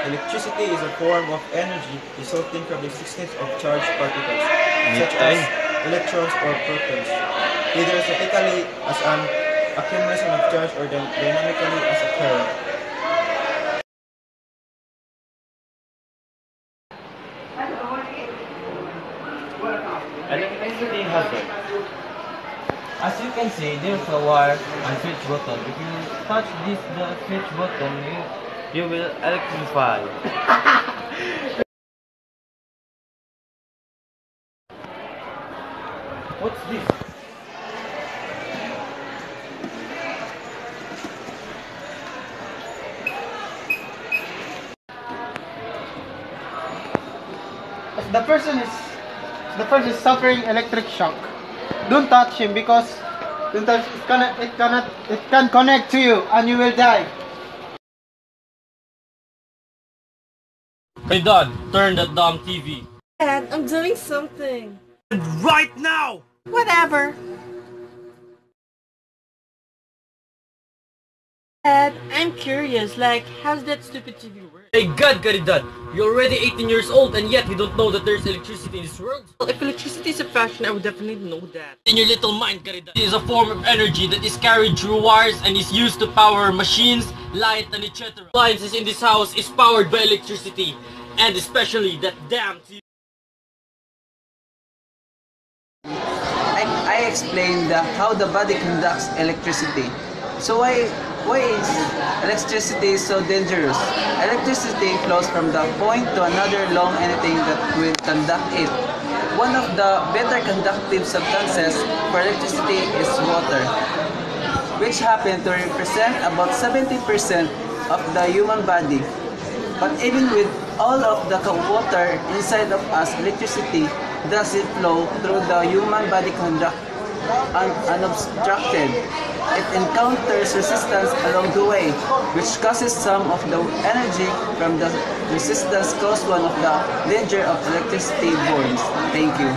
Electricity is a form of energy resulting from the existence of charged particles, such as electrons or protons, either statically as an accumulation of charge or dynamically as a current. Electricity hazard. As you can see, there's a wire and switch button. If you touch the switch button, you will electrify. What's this? The person is suffering electric shock. Don't touch him because don't touch, it can connect to you and you will die. Hey Dad, turn that damn TV. Dad, I'm doing something. Right now! Whatever. Dad, I'm curious, like, how's that stupid TV work? Hey God, Caridad, you're already 18 years old and yet you don't know that there's electricity in this world? Well, if electricity is a fashion, I would definitely know that. In your little mind, Caridad, it is a form of energy that is carried through wires and is used to power machines, light, and etc. Appliances in this house is powered by electricity, and especially that damn TV. I explained how the body conducts electricity. So why is electricity so dangerous? Electricity flows from the point to another along anything that will conduct it. One of the better conductive substances for electricity is water, which happen to represent about 70% of the human body. But even with all of the water inside of us, electricity doesn't flow through the human body unobstructed. It encounters resistance along the way, which causes some of the energy from the resistance cause one of the danger of electricity burns. Thank you.